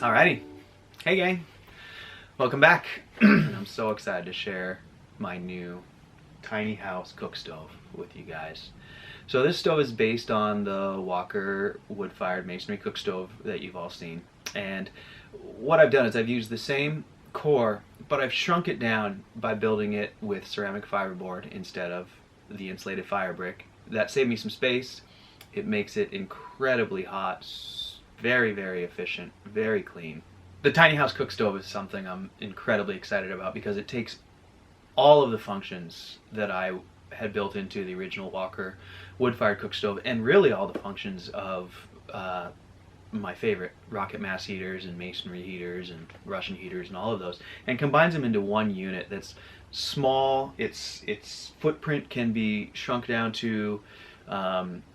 Alrighty. Hey gang. Welcome back. I'm so excited to share my new tiny house cook stove with you guys. So this stove is based on the Walker wood-fired masonry cook stove that you've all seen. And what I've done is I've used the same core, but I've shrunk it down by building it with ceramic fiberboard instead of the insulated fire brick. That saved me some space. It makes it incredibly hot, very, very efficient, very clean. The tiny house cook stove is something I'm incredibly excited about because it takes all of the functions that I had built into the original Walker wood-fired cook stove, and really all the functions of my favorite rocket mass heaters and masonry heaters and Russian heaters and all of those, and combines them into one unit that's small. Its footprint can be shrunk down to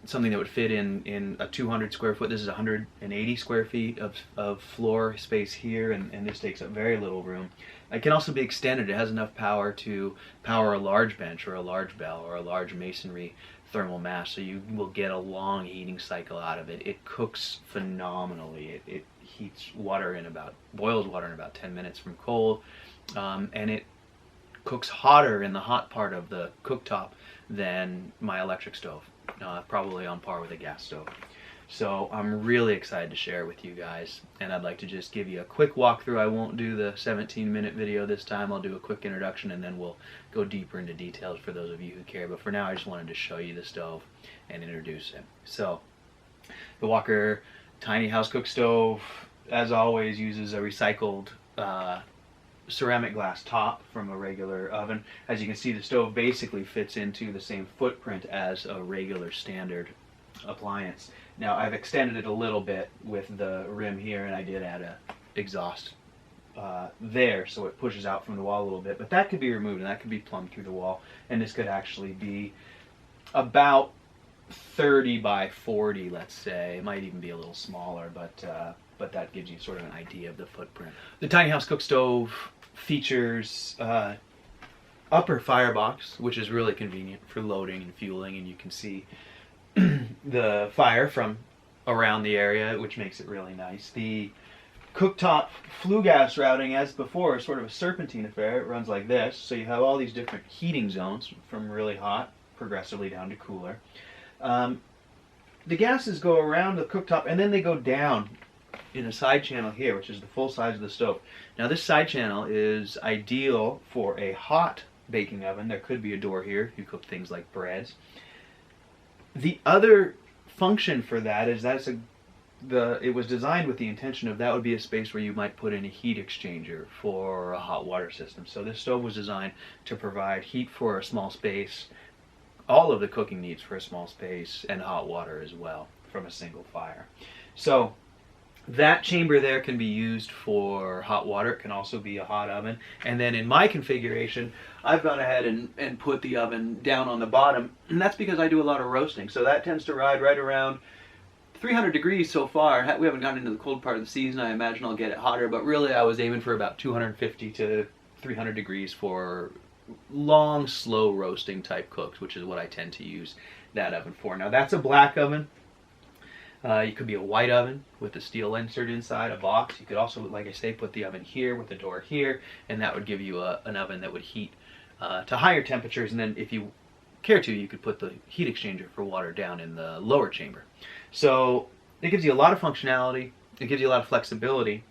something that would fit in a 200 square foot. This is 180 square feet of floor space here, and this takes up very little room. It can also be extended. It has enough power to power a large bench or a large bell or a large masonry thermal mass, so you will get a long heating cycle out of it. It cooks phenomenally. It heats water boils water in about 10 minutes from cold, and it cooks hotter in the hot part of the cooktop than my electric stove, probably on par with a gas stove. So I'm really excited to share with you guys, and I'd like to just give you a quick walkthrough. I won't do the 17-minute video this time. I'll do a quick introduction and then we'll go deeper into details for those of you who care. But for now, I just wanted to show you the stove and introduce it. So the Walker tiny house cook stove, as always, uses a recycled ceramic glass top from a regular oven. As you can see, the stove basically fits into the same footprint as a regular standard appliance. Now I've extended it a little bit with the rim here, and I did add a exhaust there, so it pushes out from the wall a little bit, but that could be removed and that could be plumbed through the wall, and this could actually be about 30 by 40, let's say. It might even be a little smaller, but that gives you sort of an idea of the footprint. The tiny house cook stove features upper firebox, which is really convenient for loading and fueling, and you can see the fire from around the area, which makes it really nice. The cooktop flue gas routing, as before, is sort of a serpentine affair. It runs like this, so you have all these different heating zones from really hot progressively down to cooler. The gases go around the cooktop and then they go down in a side channel here, which is the full size of the stove. Now this side channel is ideal for a hot baking oven. There could be a door here if you cook things like breads. The other function for that is it was designed with the intention of that would be a space where you might put in a heat exchanger for a hot water system. So this stove was designed to provide heat for a small space, all of the cooking needs for a small space, and hot water as well from a single fire. So that chamber there can be used for hot water. It can also be a hot oven. And then in my configuration, I've gone ahead and put the oven down on the bottom, and that's because I do a lot of roasting. So that tends to ride right around 300 degrees so far. We haven't gotten into the cold part of the season. I imagine I'll get it hotter, but really I was aiming for about 250 to 300 degrees for long, slow roasting type cooks, which is what I tend to use that oven for. Now that's a black oven. It could be a white oven with a steel insert inside, a box. You could also, like I say, put the oven here with the door here, and that would give you an oven that would heat to higher temperatures. And then if you care to, you could put the heat exchanger for water down in the lower chamber. So it gives you a lot of functionality. It gives you a lot of flexibility.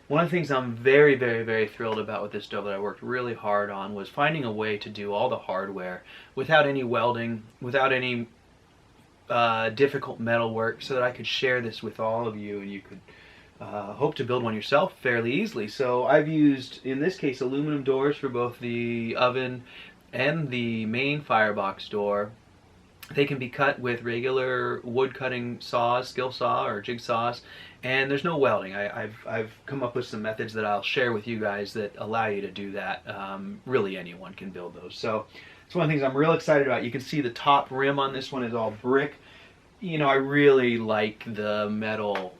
One of the things I'm very, very, very thrilled about with this stove that I worked really hard on was finding a way to do all the hardware without any welding, without any difficult metal work, so that I could share this with all of you, and you could hope to build one yourself fairly easily. So I've used, in this case, aluminum doors for both the oven and the main firebox door. They can be cut with regular wood cutting saws, skill saw or jigsaws, and there's no welding. I've come up with some methods that I'll share with you guys that allow you to do that. Really anyone can build those. So it's one of the things I'm real excited about. You can see the top rim on this one is all brick. You know, I really like the metal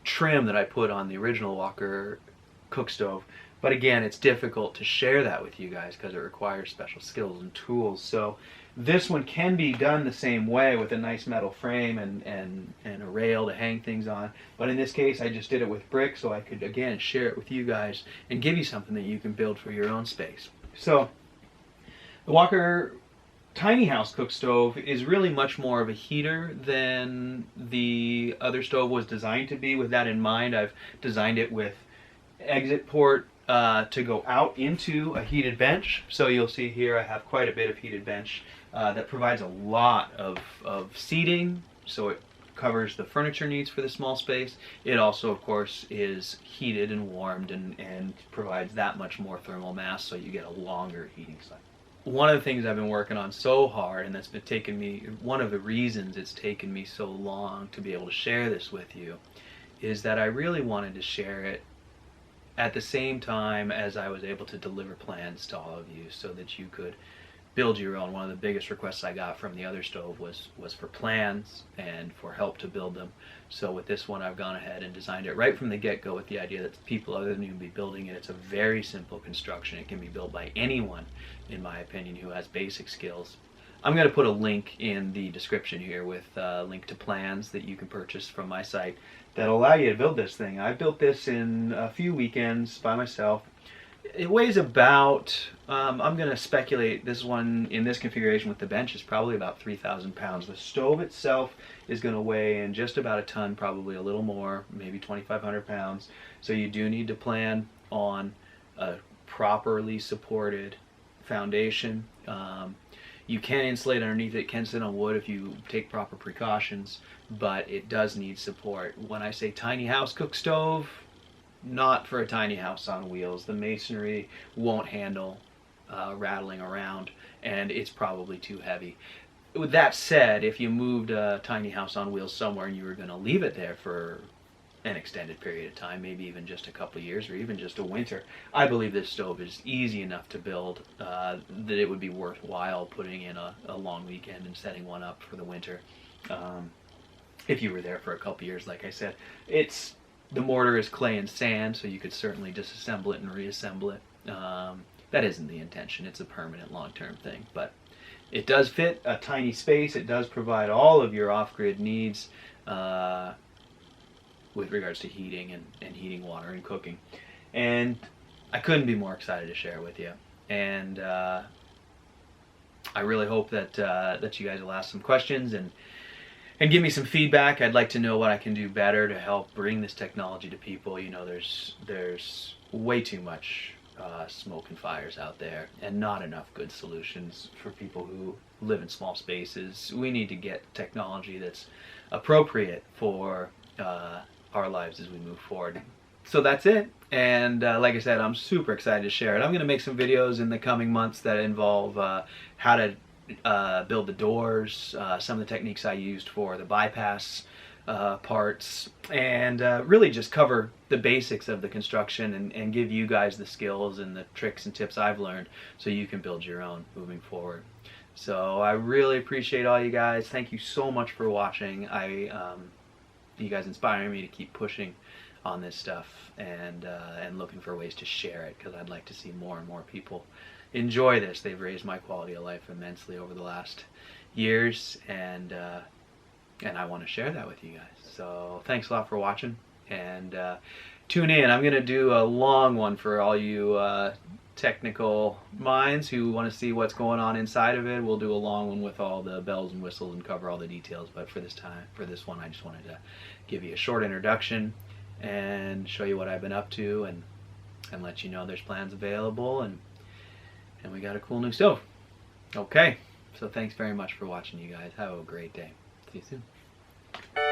trim that I put on the original Walker cook stove. But again, it's difficult to share that with you guys because it requires special skills and tools. So this one can be done the same way with a nice metal frame and a rail to hang things on. But in this case, I just did it with brick so I could, again, share it with you guys and give you something that you can build for your own space. So the Walker Tiny House cook stove is really much more of a heater than the other stove was designed to be. With that in mind, I've designed it with exit port to go out into a heated bench. So you'll see here I have quite a bit of heated bench that provides a lot of seating, so it covers the furniture needs for the small space. It also, of course, is heated and warmed and provides that much more thermal mass, so you get a longer heating cycle. One of the things I've been working on so hard, and that's been taking me, one of the reasons it's taken me so long to be able to share this with you, is that I really wanted to share it at the same time as I was able to deliver plans to all of you so that you could build your own. One of the biggest requests I got from the other stove was for plans and for help to build them. So with this one, I've gone ahead and designed it right from the get-go with the idea that people other than you will be building it. It's a very simple construction. It can be built by anyone, in my opinion, who has basic skills. I'm going to put a link in the description here with a link to plans that you can purchase from my site that'll allow you to build this thing. I built this in a few weekends by myself. It weighs about, I'm going to speculate, this one in this configuration with the bench is probably about 3,000 pounds. The stove itself is going to weigh in just about a ton, probably a little more, maybe 2,500 pounds. So you do need to plan on a properly supported foundation. You can insulate underneath it, it can sit on wood if you take proper precautions, but it does need support. When I say tiny house cook stove, not for a tiny house on wheels. The masonry won't handle rattling around, and it's probably too heavy. With that said, if you moved a tiny house on wheels somewhere and you were going to leave it there for an extended period of time, maybe even just a couple of years or even just a winter, I believe this stove is easy enough to build that it would be worthwhile putting in a long weekend and setting one up for the winter. If you were there for a couple of years, like I said, the mortar is clay and sand, so you could certainly disassemble it and reassemble it. That isn't the intention. It's a permanent long-term thing, but it does fit a tiny space. It does provide all of your off-grid needs with regards to heating and heating water and cooking. And I couldn't be more excited to share it with you. And I really hope that you guys will ask some questions and give me some feedback. I'd like to know what I can do better to help bring this technology to people. You know, there's way too much smoke and fires out there and not enough good solutions for people who live in small spaces. We need to get technology that's appropriate for our lives as we move forward. So that's it. And like I said, I'm super excited to share it. I'm going to make some videos in the coming months that involve how to build the doors, some of the techniques I used for the bypass parts, and really just cover the basics of the construction and give you guys the skills and the tricks and tips I've learned so you can build your own moving forward. So I really appreciate all you guys. Thank you so much for watching. You guys inspire me to keep pushing on this stuff and looking for ways to share it, because I'd like to see more and more people enjoy this. They've raised my quality of life immensely over the last years, and I want to share that with you guys. So thanks a lot for watching, and tune in. I'm going to do a long one for all you technical minds who want to see what's going on inside of it. We'll do a long one with all the bells and whistles and cover all the details, but for this one, I just wanted to give you a short introduction and show you what I've been up to and let you know there's plans available, and we got a cool new stove. Okay, so thanks very much for watching, you guys. Have a great day. See you soon.